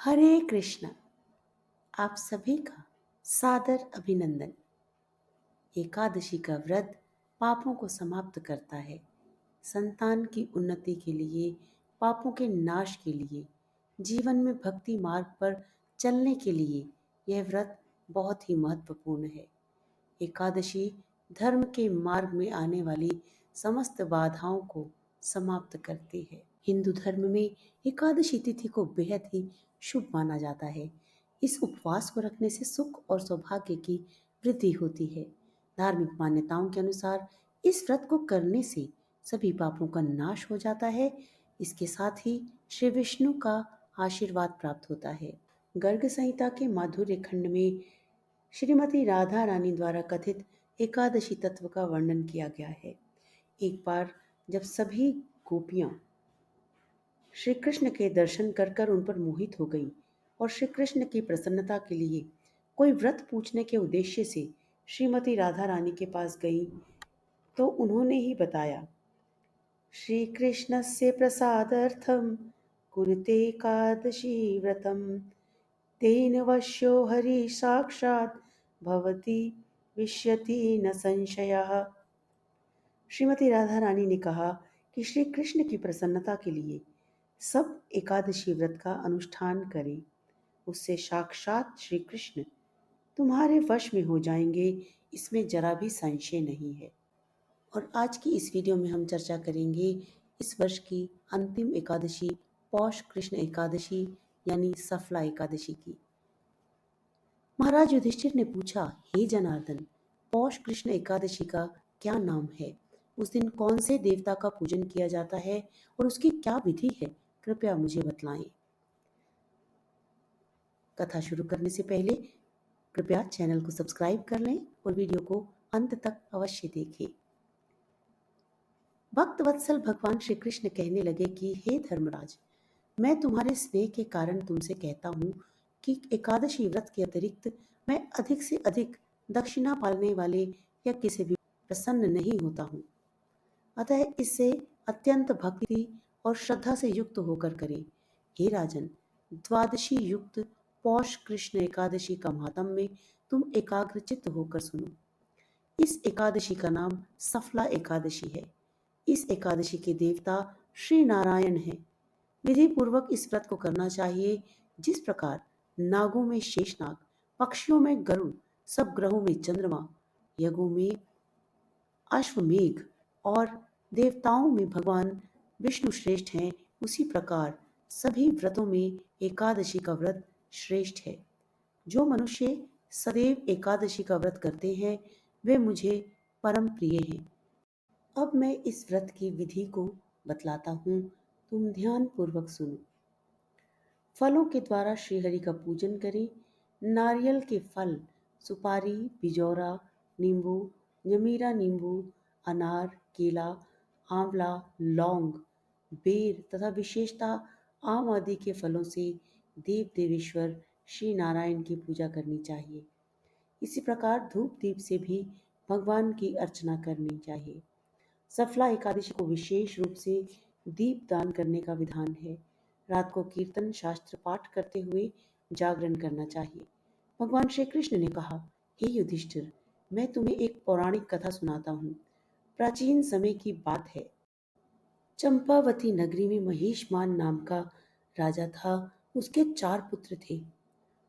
हरे कृष्ण। आप सभी का सादर अभिनंदन। एकादशी का व्रत पापों को समाप्त करता है, संतान की उन्नति के लिए, पापों के नाश के लिए, जीवन में भक्ति मार्ग पर चलने के लिए यह व्रत बहुत ही महत्वपूर्ण है। एकादशी धर्म के मार्ग में आने वाली समस्त बाधाओं को समाप्त करती है। हिंदू धर्म में एकादशी तिथि को बेहद ही शुभ माना जाता है। इस उपवास को रखने से सुख और सौभाग्य की वृद्धि होती है। धार्मिक मान्यताओं के अनुसार इस व्रत को करने से सभी पापों का नाश हो जाता है। इसके साथ ही श्री विष्णु का आशीर्वाद प्राप्त होता है। गर्ग संहिता के माधुर्य खंड में श्रीमती राधा रानी द्वारा कथित एकादशी तत्व का वर्णन किया गया है। एक बार जब सभी गोपियां श्री कृष्ण के दर्शन कर कर उन पर मोहित हो गईं और श्री कृष्ण की प्रसन्नता के लिए कोई व्रत पूछने के उद्देश्य से श्रीमती राधा रानी के पास गईं, तो उन्होंने ही बताया, श्री कृष्णस्य प्रसादार्थम कुरुते एकादशी व्रतम तेन वश्यो हरि साक्षात् भवति विष्यति न संशयः। श्रीमती राधा रानी ने कहा कि श्री कृष्ण की प्रसन्नता के लिए सब एकादशी व्रत का अनुष्ठान करें, उससे साक्षात श्री कृष्ण तुम्हारे वश में हो जाएंगे, इसमें जरा भी संशय नहीं है। और आज की इस वीडियो में हम चर्चा करेंगे इस वर्ष की अंतिम एकादशी पौष कृष्ण एकादशी यानी सफला एकादशी की। महाराज युधिष्ठिर ने पूछा, हे जनार्दन, पौष कृष्ण एकादशी का क्या नाम है? उस दिन कौन से देवता का पूजन किया जाता है और उसकी क्या विधि है? कृपया मुझे बतलाएं। कथा शुरू करने से पहले कृपया चैनल को सब्सक्राइब कर लें और वीडियो को अंत तक अवश्य देखें। भक्त वत्सल भगवान श्री कृष्ण कहने लगे कि हे धर्मराज, मैं तुम्हारे स्नेह के कारण तुमसे कहता हूँ कि एकादशी व्रत के अतिरिक्त मैं अधिक से अधिक दक्षिणा पालने वाले यज्ञ से भी प्रसन्न नहीं होता हूँ। अतः इससे अत्यंत भक्ति और श्रद्धा से युक्त होकर करें। हे राजन, द्वादशी युक्त पौष कृष्ण एकादशी का महात्म्य में तुम एकाग्रचित्त होकर सुनो। इस एकादशी का नाम सफला एकादशी है। इस एकादशी के देवता श्री नारायण हैं। विधि पूर्वक इस व्रत को करना चाहिए। जिस प्रकार नागों में शेषनाग, पक्षियों में गरुड़, सब ग्रहों में चंद्रमा, यज्ञों में अश्वमेघ और देवताओं में भगवान विष्णु श्रेष्ठ हैं, उसी प्रकार सभी व्रतों में एकादशी का व्रत श्रेष्ठ है। जो मनुष्य सदैव एकादशी का व्रत करते हैं वे मुझे परम प्रिय हैं। अब मैं इस व्रत की विधि को बतलाता हूँ, तुम ध्यान पूर्वक सुनो। फलों के द्वारा श्रीहरि का पूजन करें। नारियल के फल, सुपारी, बिजौरा, नींबू, जमीरा नींबू, अनार, केला, आंवला, लौंग, बेर तथा विशेषतः आम आदि के फलों से देव देवेश्वर श्री नारायण की पूजा करनी चाहिए। इसी प्रकार धूप दीप से भी भगवान की अर्चना करनी चाहिए। सफला एकादशी को विशेष रूप से दीप दान करने का विधान है। रात को कीर्तन शास्त्र पाठ करते हुए जागरण करना चाहिए। भगवान श्री कृष्ण ने कहा, हे युधिष्ठिर, मैं तुम्हें एक पौराणिक कथा सुनाता हूँ। प्राचीन समय की बात है। चंपावती नगरी में महिषमान नाम का राजा था। उसके 4 पुत्र थे।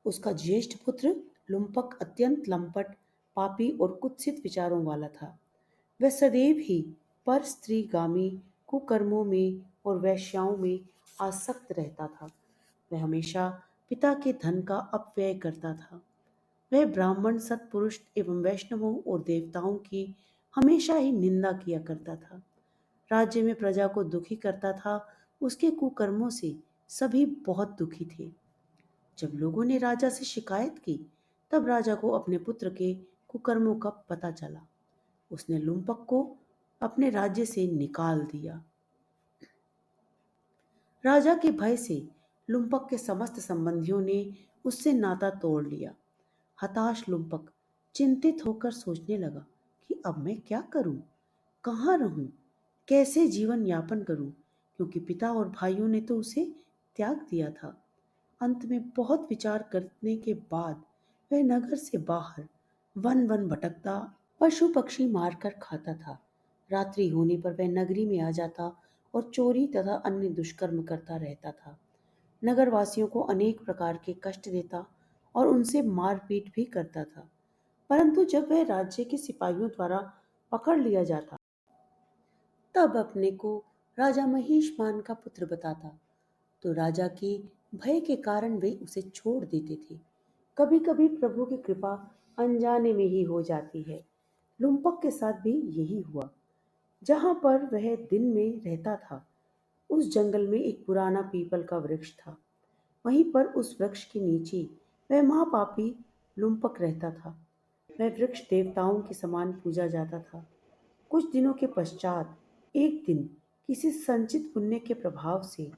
उसका ज्येष्ठ पुत्र लुम्पक अत्यंत लंपट, पापी और कुत्सित विचारों वाला था। वह सदैव ही पर स्त्रीगामी कुकर्मों में और वेश्याओं में आसक्त रहता था। वह हमेशा पिता के धन का अपव्यय करता था। वह ब्राह्मण, सत्पुरुष एवं वैष्णवों और देवताओं की हमेशा ही निंदा किया करता था। राज्य में प्रजा को दुखी करता था। उसके कुकर्मों से सभी बहुत दुखी थे। जब लोगों ने राजा से शिकायत की, तब राजा को अपने पुत्र के कुकर्मों का पता चला। उसने लुम्पक को अपने राज्य से निकाल दिया। राजा के भय से लुम्पक के समस्त संबंधियों ने उससे नाता तोड़ लिया। हताश लुम्पक चिंतित होकर सोचने लगा कि अब मैं क्या करूं, कहाँ रहूं, कैसे जीवन यापन करूं, क्योंकि पिता और भाइयों ने तो उसे त्याग दिया था। अंत में बहुत विचार करने के बाद वह नगर से बाहर वन वन भटकता, पशु पक्षी मारकर खाता था। रात्रि होने पर वह नगरी में आ जाता और चोरी तथा अन्य दुष्कर्म करता रहता था। नगरवासियों को अनेक प्रकार के कष्ट देता और उनसे मारपीट भी करता था। परंतु जब वह राज्य के सिपाहियों द्वारा पकड़ लिया जाता, तब अपने को राजा महिषमान का पुत्र बताता, तो राजा के भय के कारण वे उसे छोड़ देते थे। कभी कभी प्रभु की कृपा अनजाने में ही हो जाती है। लुम्पक के साथ भी यही हुआ। जहां पर वह दिन में रहता था, उस जंगल में एक पुराना पीपल का वृक्ष था। वहीं पर उस वृक्ष के नीचे वह महापापी लुम्पक रहता था। वह वृक्ष देवताओं के समान पूजा जाता था। कुछ दिनों के पश्चात एक दिन किसी संचित पुण्य के प्रभाव से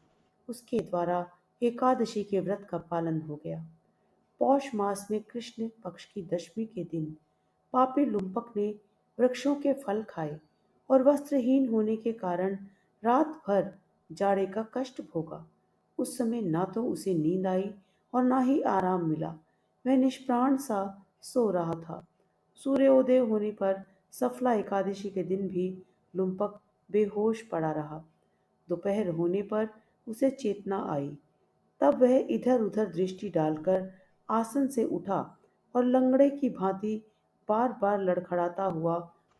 उसके द्वारा एकादशी के व्रत का पालन हो गया। पौष मास में कृष्ण पक्ष की दशमी के दिन पापी लुम्पक ने वृक्षों के फल खाए और वस्त्रहीन होने के कारण रात भर जाड़े का कष्ट भोगा। उस समय ना तो उसे नींद आई और ना ही आराम मिला। वह निष्प्राण सा सो रहा था। सूर्योदय होने पर सफला एकादशी के दिन भी लुम्पक बेहोश पड़ा रहा। दोपहर होने पर उसे चेतना आई। तब वह इधर उधर दृष्टि डालकर आसन से उठा और लंगड़े की भांति बार बार लड़खड़ाता हुआ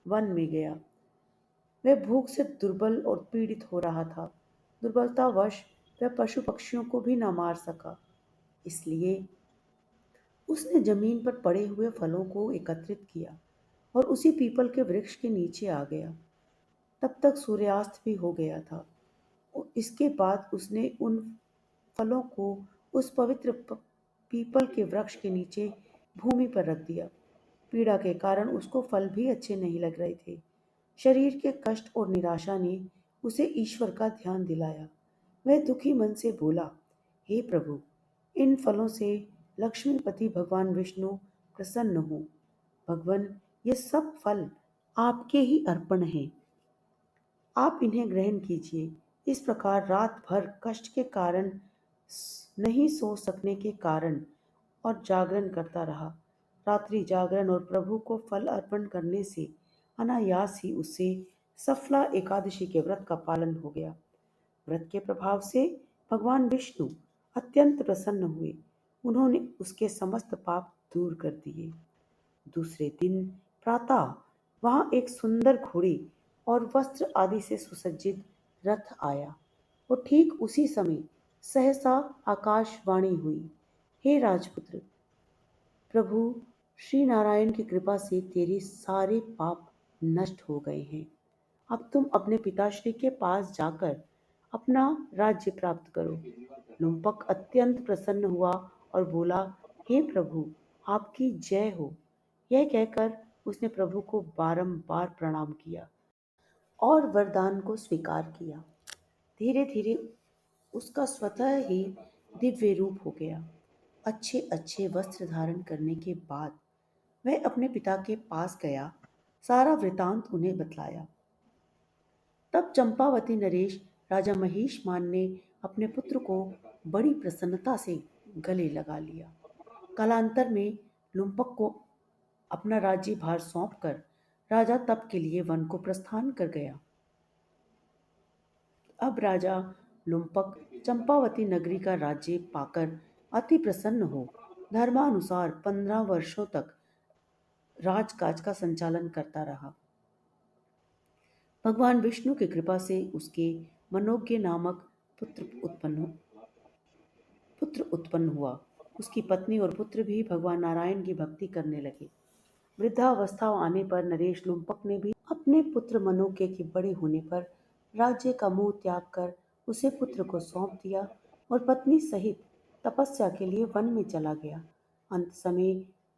वन में गया। वह भूख से दुर्बल और पीड़ित हो रहा था। दुर्बलतावश वह पशु पक्षियों को भी न मार सका। इसलिए उसने जमीन पर पड़े हुए फलों को एकत्रित किया और उसी पीपल के वृक्ष के नीचे आ गया। तब तक सूर्यास्त भी हो गया था। इसके बाद उसने उन फलों को उस पवित्र पीपल के वृक्ष के नीचे भूमि पर रख दिया। पीड़ा के कारण उसको फल भी अच्छे नहीं लग रहे थे। शरीर के कष्ट और निराशा ने उसे ईश्वर का ध्यान दिलाया। वह दुखी मन से बोला, हे प्रभु, इन फलों से लक्ष्मीपति भगवान विष्णु प्रसन्न हो। भगवान, ये सब फल आपके ही अर्पण हैं। आप इन्हें ग्रहण कीजिए। इस प्रकार रात भर कष्ट के कारण नहीं सो सकने के कारण और जागरण करता रहा। रात्रि जागरण और प्रभु को फल अर्पण करने से अनायास ही उससे सफला एकादशी के व्रत का पालन हो गया। व्रत के प्रभाव से भगवान विष्णु अत्यंत प्रसन्न हुए। उन्होंने उसके समस्त पाप दूर कर दिए। दूसरे दिन प्रातः वहां एक सुंदर घोड़ी और वस्त्र आदि से सुसज्जित रथ आया और ठीक उसी समय सहसा आकाशवाणी हुई, हे राजपुत्र, प्रभु श्री नारायण की कृपा से तेरे सारे पाप नष्ट हो गए हैं। अब तुम अपने पिताश्री के पास जाकर अपना राज्य प्राप्त करो। लुम्पक अत्यंत प्रसन्न हुआ और बोला, हे प्रभु, आपकी जय हो। यह कहकर उसने प्रभु को बारंबार प्रणाम किया और वरदान को स्वीकार किया। धीरे धीरे उसका स्वतः ही दिव्य रूप हो गया। अच्छे अच्छे वस्त्र धारण करने के बाद वह अपने पिता के पास गया, सारा वृतांत उन्हें बतलाया। तब चंपावती नरेश राजा महिषमान ने अपने पुत्र को बड़ी प्रसन्नता से गले लगा लिया। कालांतर में लुम्पक को अपना राज्य भार सौंपकर राजा तप के लिए वन को प्रस्थान कर गया। अब राजा लुम्पक चंपावती नगरी का राज्य पाकर अति प्रसन्न हो धर्मानुसार 15 वर्षों तक राजकाज का संचालन करता रहा। भगवान विष्णु की कृपा से उसके मनोज्ञ नामक पुत्र उत्पन्न हुआ। उसकी पत्नी और पुत्र भी भगवान नारायण की भक्ति करने लगे। वृद्धावस्था आने पर नरेश लुम्पक ने भी अपने पुत्र मनोज्ञ के बड़े होने पर राज्य का मोह त्याग कर उसे पुत्र को सौंप दिया और पत्नी सहित तपस्या के लिए वन में चला गया। अंत समय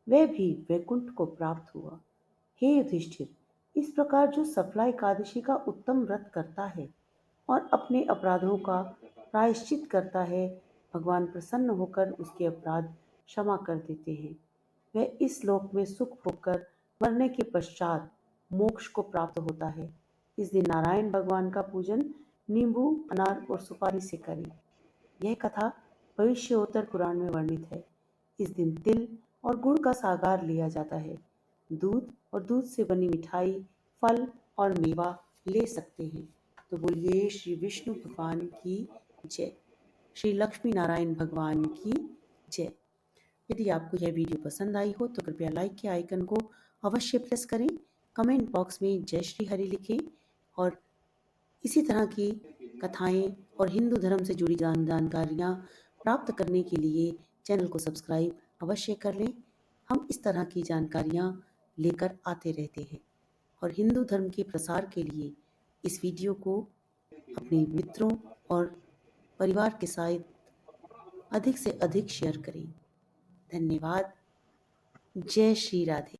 वह भी वैकुंठ को प्राप्त हुआ। हे युधिष्ठिर, इस प्रकार जो सफला एकादशी का उत्तम व्रत करता है और अपने अपराधों का प्रायश्चित करता है, भगवान प्रसन्न होकर उसके अपराध क्षमा कर देते हैं। वह इस लोक में सुख भोगकर मरने के पश्चात मोक्ष को प्राप्त होता है। इस दिन नारायण भगवान का पूजन नींबू, अनार और सुपारी से करें। यह कथा भविष्योत्तर पुराण में वर्णित है। इस दिन तिल और गुड़ का सागार लिया जाता है। दूध और दूध से बनी मिठाई, फल और मेवा ले सकते हैं। तो बोलिए श्री विष्णु भगवान की जय, श्री लक्ष्मी नारायण भगवान की जय। यदि आपको यह वीडियो पसंद आई हो तो कृपया लाइक के आइकन को अवश्य प्रेस करें, कमेंट बॉक्स में जय श्री हरि लिखें और इसी तरह की कथाएं और हिंदू धर्म से जुड़ी जानकारियाँ प्राप्त करने के लिए चैनल को सब्सक्राइब अवश्य कर लें। हम इस तरह की जानकारियाँ लेकर आते रहते हैं और हिंदू धर्म के प्रसार के लिए इस वीडियो को अपने मित्रों और परिवार के साथ अधिक से अधिक शेयर करें। धन्यवाद। जय श्री राधे।